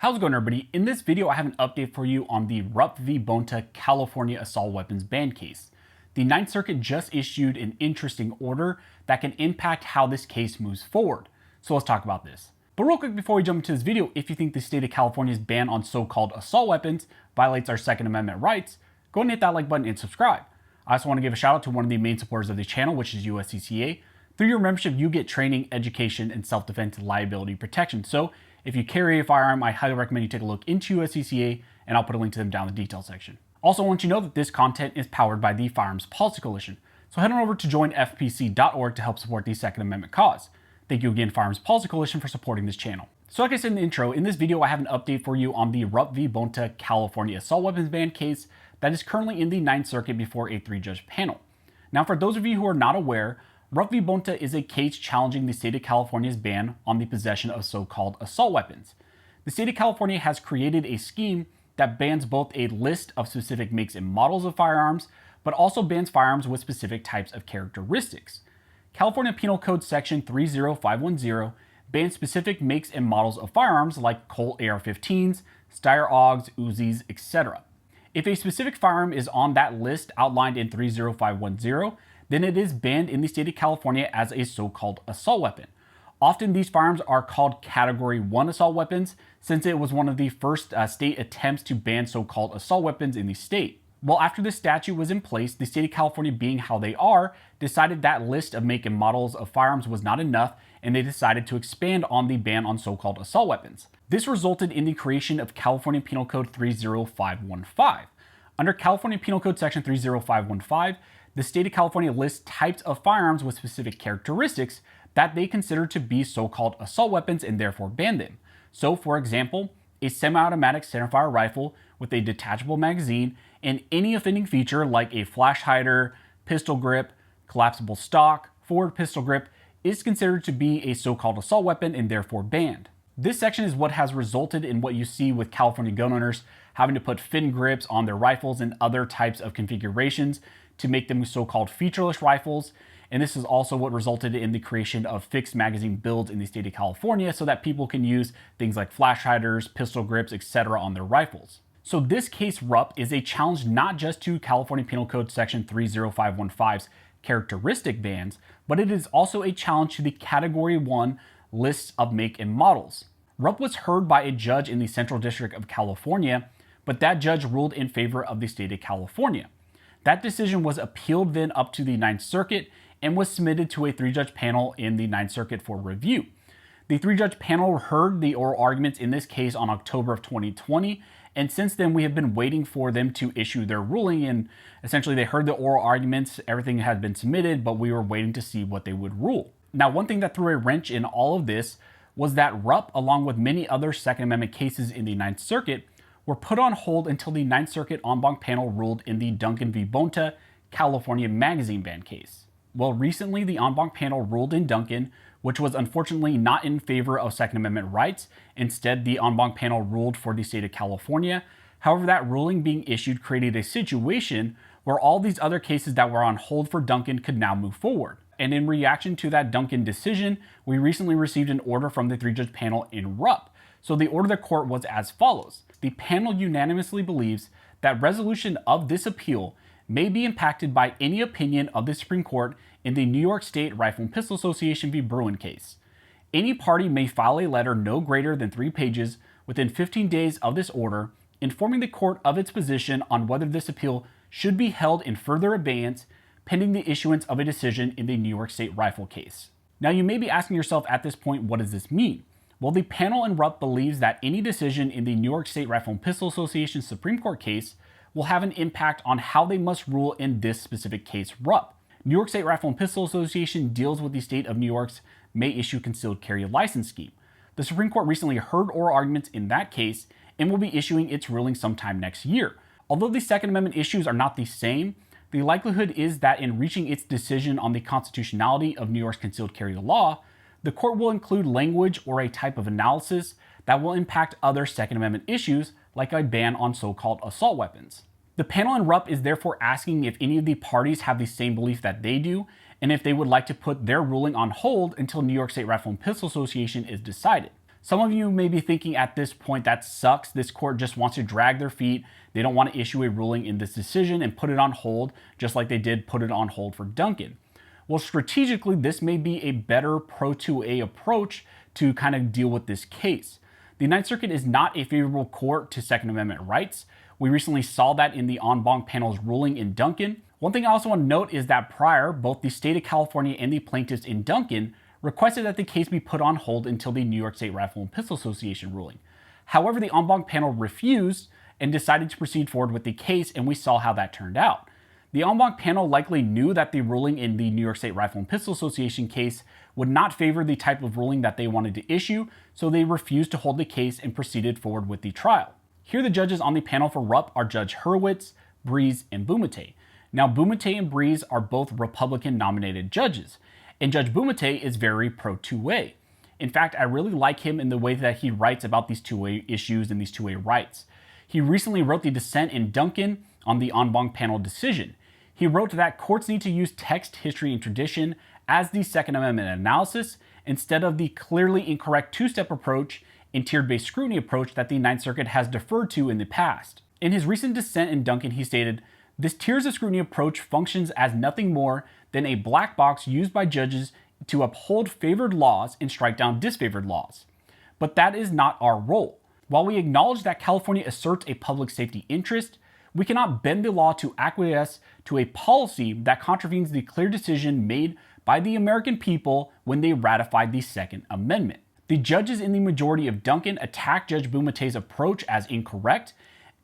How's it going, everybody? In this video, I have an update for you on the Rupp v. Bonta California assault weapons ban case. The Ninth Circuit just issued an interesting order that can impact how this case moves forward. So let's talk about this. But real quick before we jump into this video, if you think the state of California's ban on so-called assault weapons violates our Second Amendment rights, go ahead and hit that like button and subscribe. I also want to give a shout out to one of the main supporters of the channel, which is USCCA. Through your membership, you get training, education, and self-defense liability protection. So if you carry a firearm, I highly recommend you take a look into USCCA, and I'll put a link to them down in the details section. Also, I want you to know that this content is powered by the Firearms Policy Coalition. So head on over to joinfpc.org to help support the Second Amendment cause. Thank you again, Firearms Policy Coalition, for supporting this channel. So like I said in the intro, in this video, I have an update for you on the Rupp v. Bonta California assault weapons ban case that is currently in the Ninth Circuit before a 3-judge panel. Now, for those of you who are not aware, Rupp v. Bonta is a case challenging the state of California's ban on the possession of so-called assault weapons. The state of California has created a scheme that bans both a list of specific makes and models of firearms, but also bans firearms with specific types of characteristics. California Penal Code Section 30510 bans specific makes and models of firearms like Colt AR-15s, Steyr AUGs, Uzis, etc. If a specific firearm is on that list outlined in 30510, then it is banned in the state of California as a so-called assault weapon. Often these firearms are called Category 1 assault weapons, since it was one of the first state attempts to ban so-called assault weapons in the state. Well, after this statute was in place, the state of California, being how they are, decided that list of make and models of firearms was not enough, and they decided to expand on the ban on so-called assault weapons. This resulted in the creation of California Penal Code 30515. Under California Penal Code Section 30515, the state of California lists types of firearms with specific characteristics that they consider to be so-called assault weapons and therefore ban them. So, for example, a semi-automatic centerfire rifle with a detachable magazine and any offending feature like a flash hider, pistol grip, collapsible stock, forward pistol grip is considered to be a so-called assault weapon and therefore banned. This section is what has resulted in what you see with California gun owners having to put fin grips on their rifles and other types of configurations to make them so-called featureless rifles. And this is also what resulted in the creation of fixed magazine builds in the state of California so that people can use things like flash hiders, pistol grips, etc. on their rifles. So this case, Rupp, is a challenge not just to California Penal Code Section 30515's characteristic bans, but it is also a challenge to the Category 1 lists of make and models. Rupp was heard by a judge in the Central District of California, but that judge ruled in favor of the state of California. That decision was appealed then up to the Ninth Circuit and was submitted to a 3-judge panel in the Ninth Circuit for review. The 3-judge panel heard the oral arguments in this case on October of 2020, and since then we have been waiting for them to issue their ruling, and essentially they heard the oral arguments, everything had been submitted, but we were waiting to see what they would rule. Now, one thing that threw a wrench in all of this was that Rupp, along with many other Second Amendment cases in the Ninth Circuit, were put on hold until the Ninth Circuit en banc panel ruled in the Duncan v. Bonta California magazine ban case. Well, recently the en banc panel ruled in Duncan, which was unfortunately not in favor of Second Amendment rights. Instead, the en banc panel ruled for the state of California. However, that ruling being issued created a situation where all these other cases that were on hold for Duncan could now move forward. And in reaction to that Duncan decision, we recently received an order from the 3-judge panel in Rupp. So the order of the court was as follows. The panel unanimously believes that resolution of this appeal may be impacted by any opinion of the Supreme Court in the New York State Rifle and Pistol Association v. Bruin case. Any party may file a letter no greater than 3 pages within 15 days of this order, informing the court of its position on whether this appeal should be held in further abeyance pending the issuance of a decision in the New York State rifle case. Now, you may be asking yourself at this point, what does this mean? Well, the panel in Rupp believes that any decision in the New York State Rifle and Pistol Association Supreme Court case will have an impact on how they must rule in this specific case, Rupp. New York State Rifle and Pistol Association deals with the state of New York's may issue concealed carry license scheme. The Supreme Court recently heard oral arguments in that case and will be issuing its ruling sometime next year. Although the Second Amendment issues are not the same, the likelihood is that in reaching its decision on the constitutionality of New York's concealed carry law, the court will include language or a type of analysis that will impact other Second Amendment issues like a ban on so-called assault weapons. The panel in Rupp is therefore asking if any of the parties have the same belief that they do, and if they would like to put their ruling on hold until New York State Rifle and Pistol Association is decided. Some of you may be thinking at this point, that sucks. This court just wants to drag their feet. They don't want to issue a ruling in this decision and put it on hold, just like they did put it on hold for Duncan. Well, strategically, this may be a better pro 2A approach to kind of deal with this case. The Ninth Circuit is not a favorable court to Second Amendment rights. We recently saw that in the en banc panel's ruling in Duncan. One thing I also want to note is that prior, both the state of California and the plaintiffs in Duncan requested that the case be put on hold until the New York State Rifle and Pistol Association ruling. However, the en banc panel refused and decided to proceed forward with the case, and we saw how that turned out. The en banc panel likely knew that the ruling in the New York State Rifle and Pistol Association case would not favor the type of ruling that they wanted to issue, so they refused to hold the case and proceeded forward with the trial. Here, the judges on the panel for Rupp are Judge Hurwitz, Breeze, and Bumate. Now, Bumate and Breeze are both Republican-nominated judges, and Judge Bumate is very pro 2A. In fact, I really like him in the way that he writes about these 2A issues and these 2A rights. He recently wrote the dissent in Duncan on the en banc panel decision. He wrote that courts need to use text, history, and tradition as the Second Amendment analysis instead of the clearly incorrect two-step approach and tiered-based scrutiny approach that the Ninth Circuit has deferred to in the past. In his recent dissent in Duncan, he stated, "This tiers of scrutiny approach functions as nothing more than a black box used by judges to uphold favored laws and strike down disfavored laws. But that is not our role. While we acknowledge that California asserts a public safety interest, we cannot bend the law to acquiesce to a policy that contravenes the clear decision made by the American people when they ratified the Second Amendment." The judges in the majority of Duncan attacked Judge Bumate's approach as incorrect,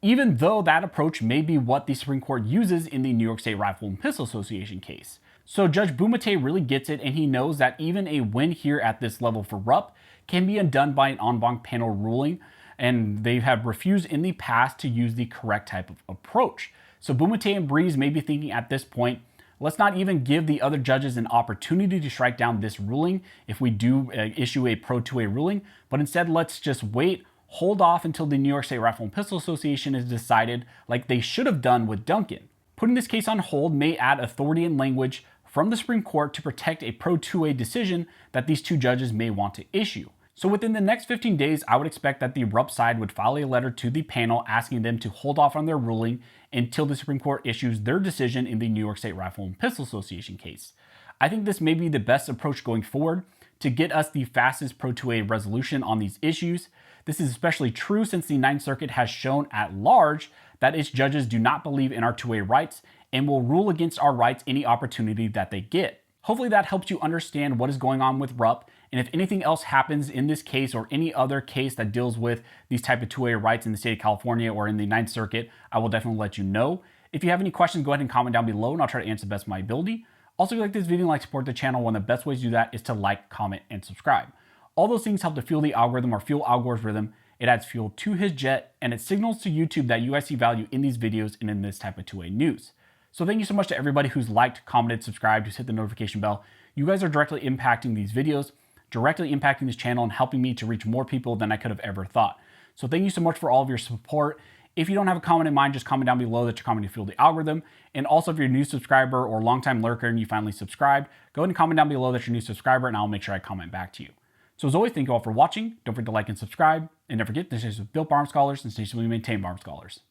even though that approach may be what the Supreme Court uses in the New York State Rifle and Pistol Association case. So Judge Bumate really gets it, and he knows that even a win here at this level for Rupp can be undone by an en banc panel ruling, and they have refused in the past to use the correct type of approach. So Bumate and Breeze may be thinking at this point, let's not even give the other judges an opportunity to strike down this ruling if we do issue a pro 2A ruling, but instead let's just wait, hold off until the New York State Rifle and Pistol Association is decided, like they should have done with Duncan. Putting this case on hold may add authority and language from the Supreme Court to protect a pro 2A decision that these two judges may want to issue. So within the next 15 days, I would expect that the Rupp side would file a letter to the panel asking them to hold off on their ruling until the Supreme Court issues their decision in the New York State Rifle and Pistol Association case. I think this may be the best approach going forward to get us the fastest pro 2A resolution on these issues. This is especially true since the Ninth Circuit has shown at large that its judges do not believe in our 2A rights and will rule against our rights any opportunity that they get. Hopefully that helps you understand what is going on with Rupp, and if anything else happens in this case or any other case that deals with these type of 2A rights in the state of California or in the Ninth Circuit, I will definitely let you know. If you have any questions, go ahead and comment down below and I'll try to answer the best of my ability. Also, if you like this video and like to support the channel, one of the best ways to do that is to like, comment, and subscribe. All those things help to fuel the algorithm or fuel Al Gore's rhythm. It adds fuel to his jet, and it signals to YouTube that you guys see value in these videos and in this type of 2A news. So thank you so much to everybody who's liked, commented, subscribed, who's hit the notification bell. You guys are directly impacting these videos, directly impacting this channel, and helping me to reach more people than I could have ever thought. So thank you so much for all of your support. If you don't have a comment in mind, just comment down below that you're commenting to fuel the algorithm. And also, if you're a new subscriber or longtime lurker and you finally subscribed, go ahead and comment down below that you're a new subscriber, and I'll make sure I comment back to you. So as always, thank you all for watching. Don't forget to like and subscribe. And never forget, this is Built by Armed Scholars, and stay safe, we maintain Armed Scholars.